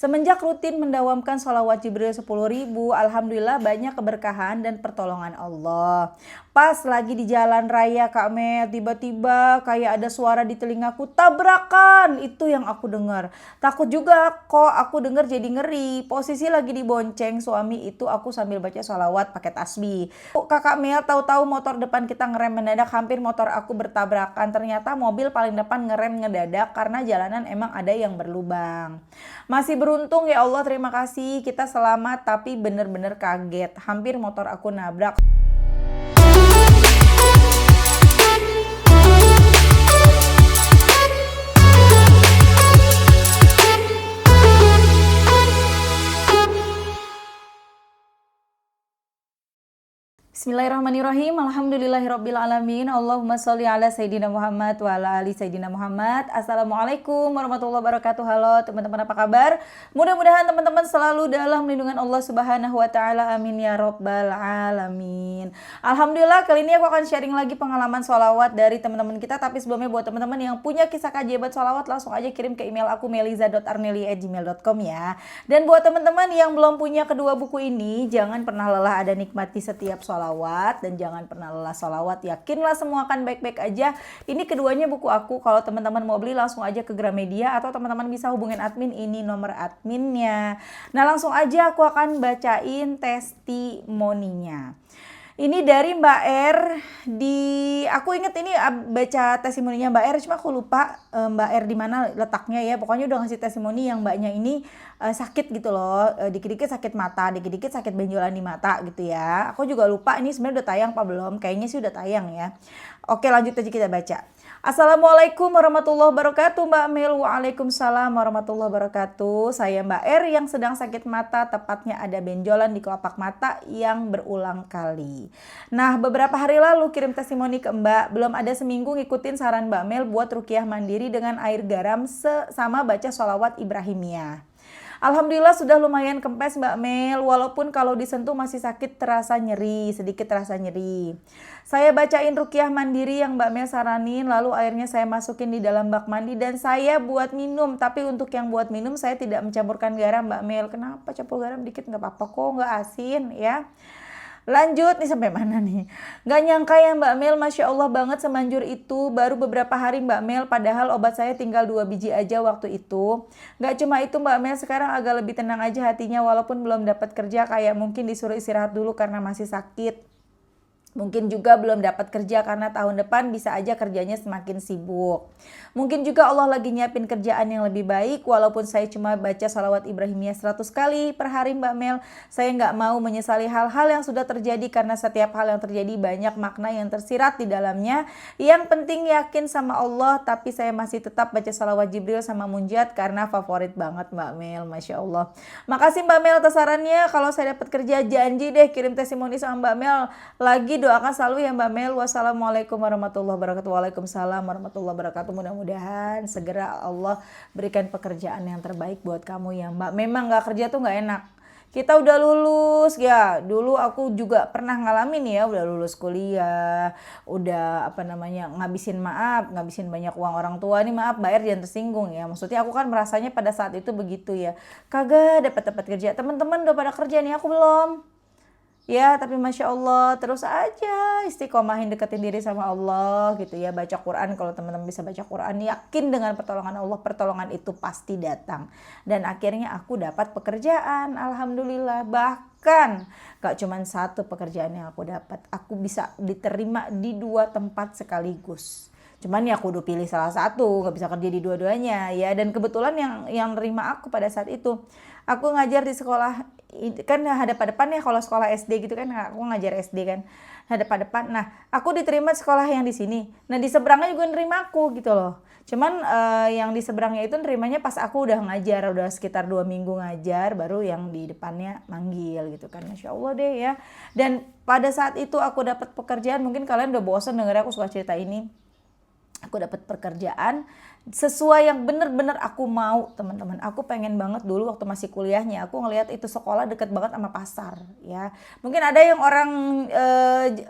Semenjak rutin mendawamkan sholawat Jibril 10.000, alhamdulillah banyak keberkahan dan pertolongan Allah. Pas lagi di jalan raya Kak Mel, tiba-tiba kayak ada suara di telingaku, tabrakan, itu yang aku dengar. Takut juga kok, aku dengar jadi ngeri. Posisi lagi dibonceng suami itu, aku sambil baca sholawat pakai tasbih. Kakak Mel, tahu-tahu motor depan kita ngerem mendadak, hampir motor aku bertabrakan. Ternyata mobil paling depan ngerem ngedadak karena jalanan emang ada yang berlubang. Masih beruntung ya Allah, terima kasih, kita selamat, tapi bener-bener kaget. Hampir motor aku nabrak. Bismillahirrahmanirrahim. Alhamdulillahirrabbilalamin. Allahumma sholli ala Sayyidina Muhammad wa ala ali Sayyidina Muhammad. Assalamualaikum warahmatullahi wabarakatuh. Halo teman-teman, apa kabar? Mudah-mudahan teman-teman selalu dalam lindungan Allah Subhanahu wa taala. Amin ya rabbal alamin. Alhamdulillah, kali ini aku akan sharing lagi pengalaman sholawat dari teman-teman kita. Tapi sebelumnya buat teman-teman yang punya kisah keajaiban sholawat, langsung aja kirim ke email aku meliza.arneli@gmail.com ya. Dan buat teman-teman yang belum punya kedua buku ini, jangan pernah lelah ada nikmati setiap sholawat, dan jangan pernah lelah sholawat. Yakinlah semua akan baik-baik aja. Ini keduanya buku aku. Kalau teman-teman mau beli langsung aja ke Gramedia, atau teman-teman bisa hubungin admin, ini nomor adminnya. Nah, langsung aja aku akan bacain testimoninya. Ini dari Mbak R. Aku inget ini baca testimoninya Mbak R, cuma aku lupa Mbak R di mana letaknya ya. Pokoknya udah ngasih testimoni yang mbaknya ini sakit gitu loh, dikit-dikit sakit mata, dikit-dikit sakit benjolan di mata gitu ya. Aku juga lupa ini sebenarnya udah tayang apa belum. Kayaknya sih udah tayang ya. Oke, lanjut aja kita baca. Assalamualaikum warahmatullahi wabarakatuh Mbak Mel. Waalaikumsalam warahmatullahi wabarakatuh. Saya Mbak R yang sedang sakit mata, tepatnya ada benjolan di kelopak mata yang berulang kali. Nah, beberapa hari lalu kirim testimoni ke Mbak. Belum ada seminggu ngikutin saran Mbak Mel buat ruqyah mandiri dengan air garam sama baca sholawat Ibrahimiyah. Alhamdulillah sudah lumayan kempes Mbak Mel, walaupun kalau disentuh masih sakit, terasa nyeri, sedikit terasa nyeri. Saya bacain ruqyah mandiri yang Mbak Mel saranin, lalu airnya saya masukin di dalam bak mandi dan saya buat minum. Tapi untuk yang buat minum saya tidak mencampurkan garam Mbak Mel. Kenapa campur garam dikit, nggak apa-apa kok, nggak asin ya. Lanjut nih, sampai mana nih? Gak nyangka ya Mbak Mel, Masya Allah banget semanjur itu. Baru beberapa hari Mbak Mel, padahal obat saya tinggal 2 biji aja waktu itu. Gak cuma itu Mbak Mel, sekarang agak lebih tenang aja hatinya walaupun belum dapat kerja. Kayak mungkin disuruh istirahat dulu karena masih sakit. Mungkin juga belum dapat kerja karena tahun depan bisa aja kerjanya semakin sibuk. Mungkin juga Allah lagi nyiapin kerjaan yang lebih baik. Walaupun saya cuma baca sholawat Ibrahimiyah 100 kali per hari Mbak Mel, saya nggak mau menyesali hal-hal yang sudah terjadi karena setiap hal yang terjadi banyak makna yang tersirat di dalamnya. Yang penting yakin sama Allah, tapi saya masih tetap baca sholawat Jibril sama munjat karena favorit banget Mbak Mel, Masya Allah. Makasih Mbak Mel atas sarannya. Kalau saya dapat kerja janji deh kirim testimoni sama Mbak Mel lagi. Doakan selalu ya Mbak Mel. Wassalamualaikum warahmatullahi wabarakatuh. Waalaikumsalam warahmatullahi wabarakatuh. Mudah-mudahan segera Allah berikan pekerjaan yang terbaik buat kamu ya Mbak. Memang gak kerja tuh gak enak. Kita udah lulus ya. Dulu aku juga pernah ngalamin ya, udah lulus kuliah, udah ngabisin banyak uang orang tua nih. Maaf Mbak R, jangan tersinggung ya. Maksudnya aku kan merasanya pada saat itu begitu ya. Kagak dapat kerja. Teman-teman udah pada kerja nih, aku belum. Ya, tapi Masya Allah terus aja istiqomahin, deketin diri sama Allah gitu ya. Baca Quran, kalau teman-teman bisa baca Quran, yakin dengan pertolongan Allah, pertolongan itu pasti datang. Dan akhirnya aku dapat pekerjaan, Alhamdulillah. Bahkan gak cuma satu pekerjaan yang aku dapat, aku bisa diterima di 2 tempat sekaligus. Cuman ya aku udah pilih salah satu, gak bisa kerja di dua-duanya ya. Dan kebetulan yang nerima aku pada saat itu, aku ngajar di sekolah, kan hadap-hadapan ya kalau sekolah SD gitu kan, aku ngajar SD kan, hadap-hadapan. Nah, aku diterima sekolah yang di sini. Nah, di seberangnya juga nerima aku gitu loh. Cuman yang di seberangnya itu nerimanya pas aku udah ngajar, udah sekitar 2 minggu ngajar, baru yang di depannya manggil gitu kan. Masya Allah deh ya. Dan pada saat itu aku dapat pekerjaan, mungkin kalian udah bosan denger aku suka cerita ini. Aku dapat pekerjaan sesuai yang bener-bener aku mau, teman-teman. Aku pengen banget dulu waktu masih kuliahnya, aku ngelihat itu sekolah deket banget sama pasar, ya. Mungkin ada yang orang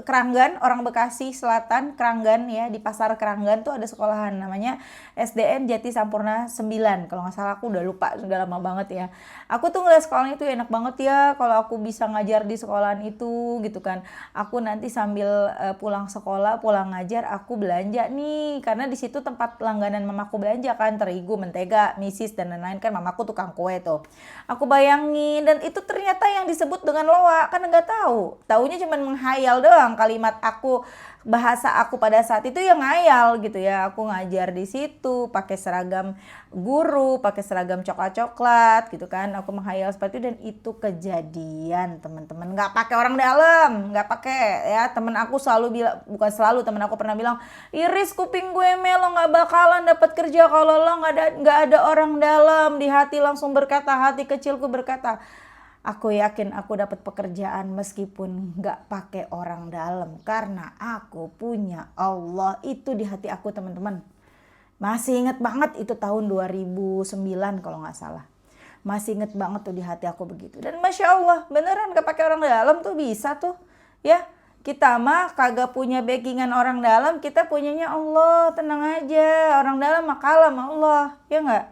Keranggan, orang Bekasi Selatan, Keranggan ya, di pasar Keranggan tuh ada sekolahan namanya SDN Jati Sampurna 9. Kalau nggak salah, aku udah lupa, sudah lama banget ya. Aku tuh ngeliat sekolahnya itu enak banget ya, kalau aku bisa ngajar di sekolahan itu gitu kan. Aku nanti sambil pulang sekolah, pulang ngajar, aku belanja nih, karena di situ tempat langganan mamaku belanja kan, terigu, mentega, misis dan lain-lain kan, mamaku tukang kue tuh. Aku bayangin, dan itu ternyata yang disebut dengan loa, kan nggak tahu. Taunya cuma menghayal doang, kalimat aku, bahasa aku pada saat itu yang ngayal gitu ya. Aku ngajar di situ pakai seragam guru, pakai seragam coklat-coklat gitu kan. Aku menghayal seperti itu, dan itu kejadian, teman-teman. Nggak pakai orang dalam, nggak pakai ya. Temen aku selalu bilang, bukan selalu, temen aku pernah bilang, Iris, kuping gue melo, nggak bakalan dapat kerja kalau lo nggak ada orang dalam. Di hati langsung berkata, hati kecilku berkata, aku yakin aku dapat pekerjaan meskipun nggak pakai orang dalam, karena aku punya Allah. Itu di hati aku, teman-teman. Masih inget banget itu tahun 2009 kalau nggak salah. Masih inget banget tuh di hati aku begitu. Dan Masya Allah, beneran gak pakai orang dalam tuh bisa tuh. Ya, kita mah kagak punya backingan orang dalam, kita punyanya Allah. Tenang aja, orang dalam mah kalah sama Allah. Ya nggak?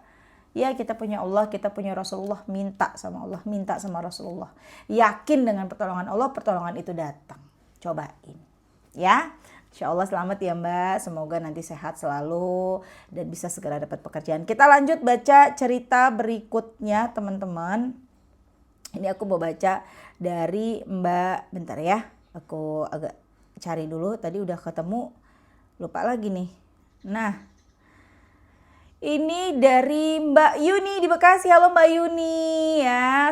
Ya, kita punya Allah, kita punya Rasulullah, minta sama Allah, minta sama Rasulullah. Yakin dengan pertolongan Allah, pertolongan itu datang. Cobain. Ya, Insya Allah selamat ya Mbak, semoga nanti sehat selalu dan bisa segera dapat pekerjaan. Kita lanjut baca cerita berikutnya, teman-teman. Ini aku mau baca dari Mbak, bentar ya, aku agak cari dulu, tadi udah ketemu, lupa lagi nih. Nah, ini dari Mbak Yuni di Bekasi. Halo Mbak Yuni ya.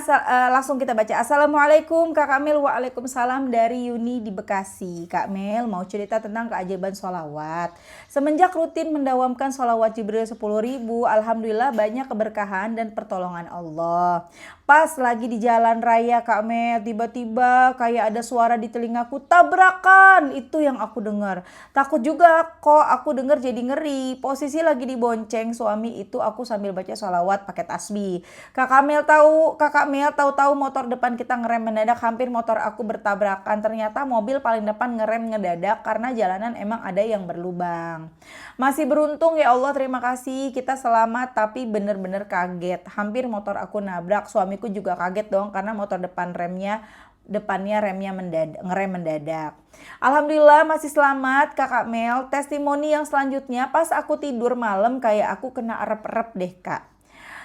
Langsung kita baca. Assalamualaikum Kak Kamil. Waalaikumsalam dari Yuni di Bekasi. Kak Mel mau cerita tentang keajaiban sholawat. Semenjak rutin mendawamkan sholawat Jibril 10.000, alhamdulillah banyak keberkahan dan pertolongan Allah. Pas lagi di jalan raya Kak Mel, tiba-tiba kayak ada suara di telingaku, tabrakan. Itu yang aku dengar. Takut juga kok, aku dengar jadi ngeri. Posisi lagi dibonceng suami itu, aku sambil baca sholawat pakai tasbih. Kakak Mel tahu motor depan kita ngerem mendadak, hampir motor aku bertabrakan. Ternyata mobil paling depan ngerem ngedadak karena jalanan emang ada yang berlubang. Masih beruntung ya Allah, terima kasih kita selamat, tapi bener-bener kaget. Hampir motor aku nabrak, suamiku juga kaget dong karena motor depannya remnya ngerem mendadak. Alhamdulillah masih selamat Kakak Mel. Testimoni yang selanjutnya, pas aku tidur malam kayak aku kena erep-erep deh Kak.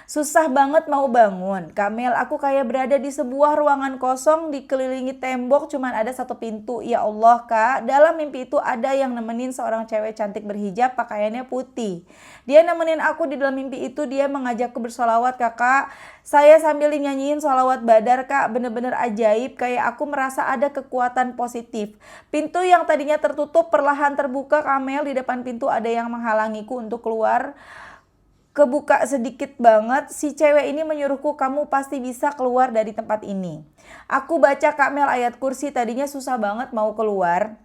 Susah banget mau bangun. Kak Mel, aku kayak berada di sebuah ruangan kosong dikelilingi tembok, cuman ada satu pintu. Ya Allah Kak, dalam mimpi itu ada yang nemenin seorang cewek cantik berhijab, pakaiannya putih. Dia nemenin aku di dalam mimpi itu, dia mengajakku bersolawat Kakak. Saya sambil nyanyiin sholawat badar Kak, bener-bener ajaib, kayak aku merasa ada kekuatan positif. Pintu yang tadinya tertutup perlahan terbuka Kak Mel, di depan pintu ada yang menghalangiku untuk keluar. Kebuka sedikit banget, si cewek ini menyuruhku, kamu pasti bisa keluar dari tempat ini. Aku baca Kak Mel ayat kursi, tadinya susah banget mau keluar.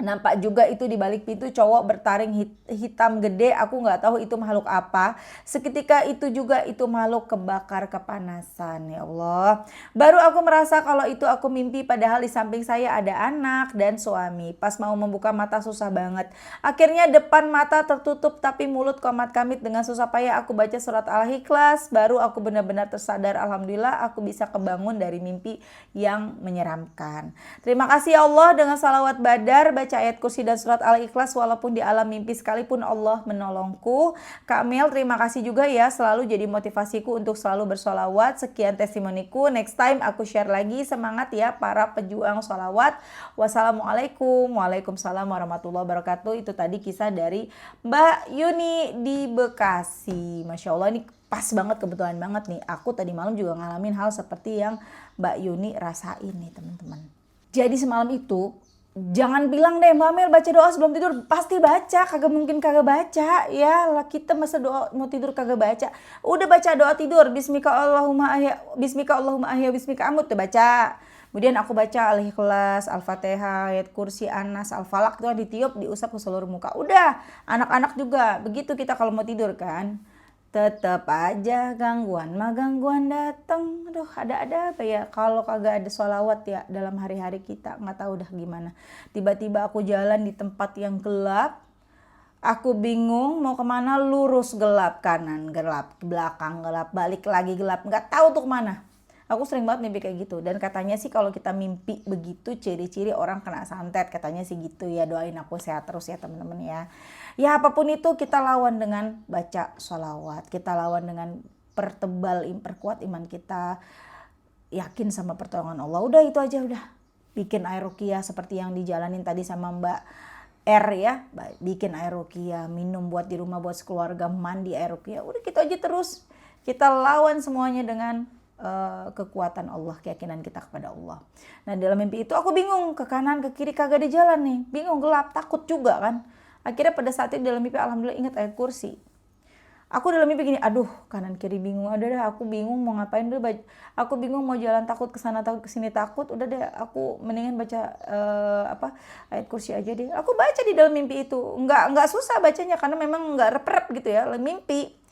Nampak juga itu di balik pintu cowok bertaring hitam gede, aku nggak tahu itu makhluk apa. Seketika itu juga itu makhluk kebakar kepanasan, ya Allah. Baru aku merasa kalau itu aku mimpi, padahal di samping saya ada anak dan suami. Pas mau membuka mata susah banget. Akhirnya depan mata tertutup tapi mulut komat kamit, dengan susah payah aku baca surat Al-Ikhlas. Baru aku benar-benar tersadar, alhamdulillah aku bisa kebangun dari mimpi yang menyeramkan. Terima kasih ya Allah, dengan salawat badar, baca ayat kursi dan surat Al-Ikhlas walaupun di alam mimpi sekalipun Allah menolongku. Kak Mel, terima kasih juga ya, selalu jadi motivasiku untuk selalu bersolawat. Sekian testimoniku, next time aku share lagi. Semangat ya para pejuang solawat. Wassalamualaikum. Waalaikumsalam warahmatullahi wabarakatuh. Itu tadi kisah dari Mbak Yuni di Bekasi. Masya Allah, ini pas banget, kebetulan banget nih. Aku tadi malam juga ngalamin hal seperti yang Mbak Yuni rasain nih teman-teman. Jadi semalam itu, jangan bilang deh Mbak Mel baca doa sebelum tidur, pasti baca, kagak mungkin kagak baca ya lah, kita masa doa mau tidur kagak baca. Udah baca doa tidur, bismika Allahumma ahya bismika amut, tuh baca. Kemudian aku baca Al-Ikhlas, Al-Fatihah, ayat kursi, Anas, Al-Falaq itu ditiup, diusap ke seluruh muka. Udah, anak-anak juga begitu kita kalau mau tidur kan. Tetap aja gangguan datang. Aduh, ada apa ya kalau kagak ada sholawat ya dalam hari-hari kita, nggak tahu dah gimana. Tiba-tiba aku jalan di tempat yang gelap, aku bingung mau kemana, lurus gelap, kanan gelap, belakang gelap, balik lagi gelap, nggak tahu tuh kemana. Aku sering banget mimpi kayak gitu, dan katanya sih kalau kita mimpi begitu ciri-ciri orang kena santet, katanya sih gitu ya. Doain aku sehat terus ya teman-teman ya. Ya apapun itu kita lawan dengan baca sholawat, kita lawan dengan perkuat iman kita, yakin sama pertolongan Allah. Udah itu aja udah. Bikin air ruqyah seperti yang dijalanin tadi sama Mbak R ya, bikin air ruqyah, minum buat di rumah, buat sekeluarga, mandi air ruqyah. Udah gitu aja terus. Kita lawan semuanya dengan kekuatan Allah, keyakinan kita kepada Allah. Nah dalam mimpi itu aku bingung, ke kanan ke kiri kagak ada jalan nih, bingung, gelap, takut juga kan. Akhirnya pada saat itu dalam mimpi alhamdulillah ingat ayat kursi. Aku dalam mimpi gini, aduh kanan kiri bingung, udah deh aku bingung mau ngapain dulu, aku bingung mau jalan, takut kesana takut kesini takut, udah deh aku mendingan baca ayat kursi aja deh. Aku baca di dalam mimpi itu, nggak susah bacanya karena memang nggak rep-rep gitu ya, mimpi.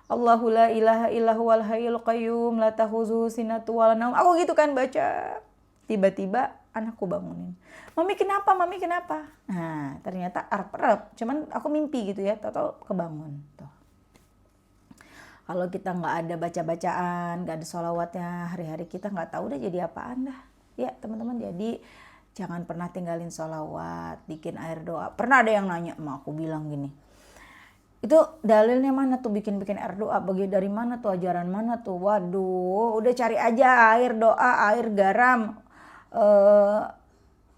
Allahu la ilaha illahu wal hayyul qayyum la ta'khudhuhu sinatun wa la naum. Aku gitu kan baca. Tiba-tiba anakku bangunin. Mami kenapa? Mami kenapa? Nah, ternyata arep-arep. Cuman aku mimpi gitu ya, tahu kebangun. Tuh. Kalau kita nggak ada baca-bacaan, nggak ada sholawatnya, hari-hari kita nggak tahu udah jadi apaan dah. Ya teman-teman, jadi jangan pernah tinggalin sholawat, bikin air doa. Pernah ada yang nanya, aku bilang gini, itu dalilnya mana tuh bikin air doa, dari mana tuh, ajaran mana tuh? Waduh, udah cari aja air doa, air garam,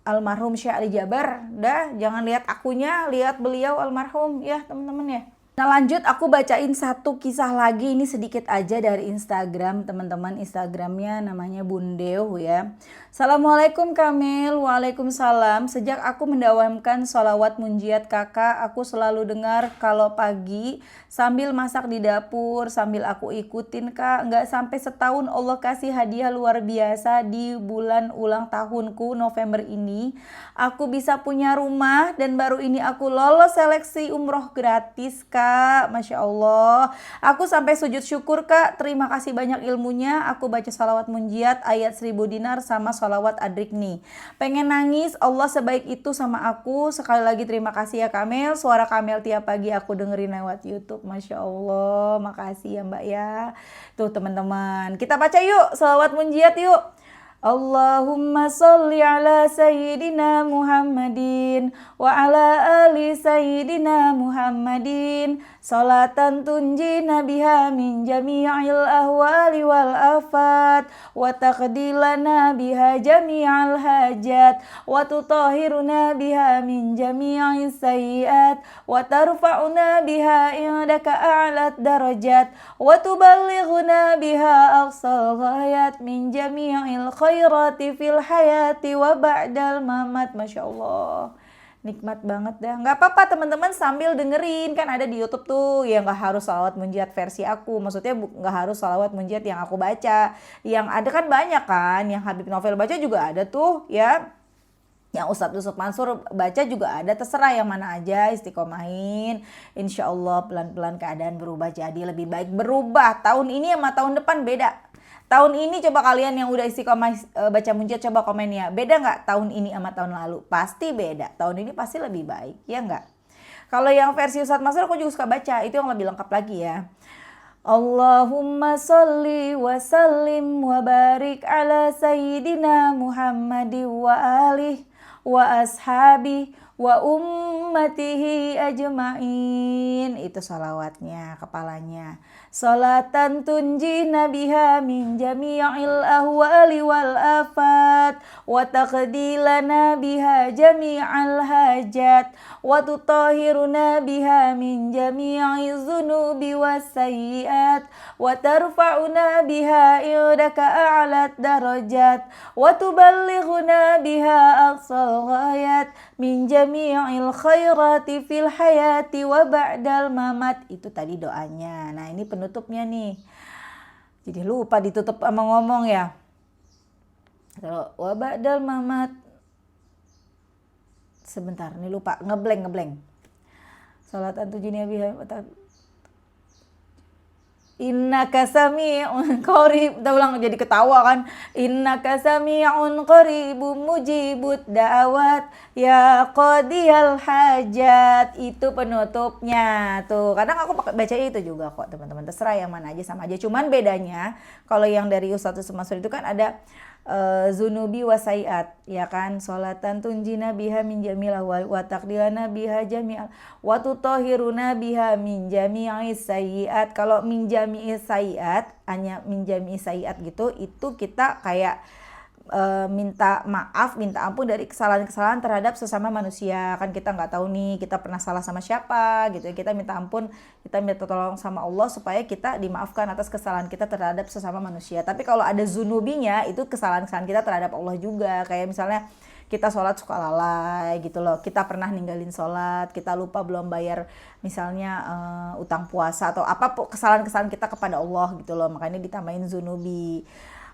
almarhum Syekh Ali Jabar. Dah, jangan lihat akunya, lihat beliau almarhum ya teman-teman ya. Nah lanjut aku bacain satu kisah lagi, ini sedikit aja dari Instagram teman-teman. Instagramnya namanya Bundeu ya. Assalamualaikum Kamil. Waalaikumsalam. Sejak aku mendawamkan sholawat munjiat kakak, aku selalu dengar kalau pagi sambil masak di dapur, sambil aku ikutin kak. Nggak sampai setahun Allah kasih hadiah luar biasa di bulan ulang tahunku November ini. Aku bisa punya rumah dan baru ini aku lolos seleksi umroh gratis kak. Masya Allah. Aku sampai sujud syukur kak. Terima kasih banyak ilmunya. Aku baca sholawat munjiat ayat 1000 dinar sama sholawat adrikni. Pengen nangis, Allah sebaik itu sama aku. Sekali lagi terima kasih ya Kamel. Suara Kamel tiap pagi aku dengerin lewat YouTube. Masya Allah, makasih ya mbak ya. Tuh teman-teman, kita baca yuk sholawat munjiat yuk. Allahumma sholli ala sayyidina Muhammadin wa ala ali sayyidina Muhammadin salatan tunjina biha min jami'il ahwali wal afat wa taqdilana biha jami'al hajat wa tutahhiruna biha min jami'is sayyiat wa tarfa'una biha indaka a'lat darajat wa tuballighuna biha aqsal ghayat min jami'il khairati fil hayati wa ba'dal mamat. Masya Allah, nikmat banget dah. Nggak apa-apa teman-teman sambil dengerin, kan ada di YouTube tuh. Ya nggak harus sholawat munjiat versi aku, maksudnya nggak harus sholawat munjiat yang aku baca. Yang ada kan banyak kan, yang Habib Novel baca juga ada tuh ya, yang Ustadz Yusuf Mansur baca juga ada. Terserah yang mana aja, istiqomahin. Insya Allah pelan-pelan keadaan berubah jadi lebih baik. Berubah tahun ini sama tahun depan beda. Tahun ini coba kalian yang udah istiqomah baca munjiat coba komen ya. Beda nggak tahun ini sama tahun lalu? Pasti beda. Tahun ini pasti lebih baik, ya nggak? Kalau yang versi Ustadz Mansur aku juga suka baca. Itu yang lebih lengkap lagi ya. Allahumma sholli wa sallim wa barik ala sayyidina Muhammadin wa alihi wa ashabi wa ummatihi ajma'in. Itu sholawatnya, kepalanya. Salatan tunjina biha min jami'il ahwali wal afat wa taqdilana biha jami'al hajat wa tutahhiruna biha min jami'iz zunubi was sayyiat wa tarfa'una biha indaka a'lat darajat wa tuballighuna biha aqsal ghayat min jami'il khairati fil hayati wa ba'dal mamat. Itu tadi doanya. Nah ini penutupnya nih. Jadi lupa ditutup sama ngomong ya. Kalau wa ba'dal mamat, sebentar nih lupa, ngeblank. Salatan tujini biha innaka sami'un qarib. Kita ulang jadi ketawa kan. Innaka sami'un qaribum mujibud da'awat ya qadiyal hajat. Itu penutupnya. Tuh, kadang aku baca itu juga kok, teman-teman. Terserah yang mana aja, sama aja. Cuman bedanya kalau yang dari Ustadz Mansur itu kan ada zunubi wasaiat, ya kan, sholatan tunjina biha min jami'al wa taqdilana biha jami'al wa tutahhiruna biha min jami'is sayiat. Kalau min jami'is sayiat, hanya min jami'is sayiat gitu, itu kita kayak minta maaf, minta ampun dari kesalahan-kesalahan terhadap sesama manusia. Kan kita nggak tahu nih kita pernah salah sama siapa gitu. Kita minta ampun, kita minta tolong sama Allah supaya kita dimaafkan atas kesalahan kita terhadap sesama manusia. Tapi kalau ada zunubinya, itu kesalahan-kesalahan kita terhadap Allah juga. Kayak misalnya kita sholat suka lalai gitu loh, kita pernah ninggalin sholat, kita lupa belum bayar misalnya utang puasa atau apa kesalahan-kesalahan kita kepada Allah gitu loh, makanya ditambahin zunubi.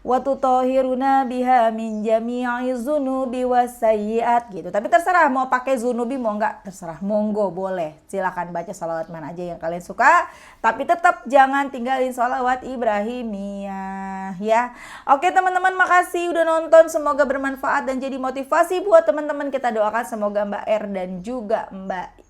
Wa tutahhiruna biha min jami'i zunubi wasayyi'at gitu. Tapi terserah mau pakai zunubi mau enggak, terserah, monggo boleh. Silakan baca salawat mana aja yang kalian suka, tapi tetap jangan tinggalin salawat Ibrahimiyah ya. Oke teman-teman, makasih udah nonton, semoga bermanfaat dan jadi motivasi buat teman-teman. Kita doakan semoga Mbak R dan juga Mbak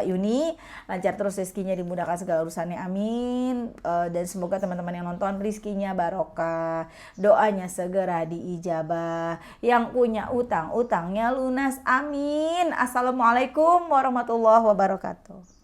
Yuni lancar terus rezekinya, dimudahkan segala urusannya, amin. Dan semoga teman-teman yang nonton rezekinya barokah, doanya segera diijabah, yang punya utang utangnya lunas, amin. Assalamualaikum warahmatullahi wabarakatuh.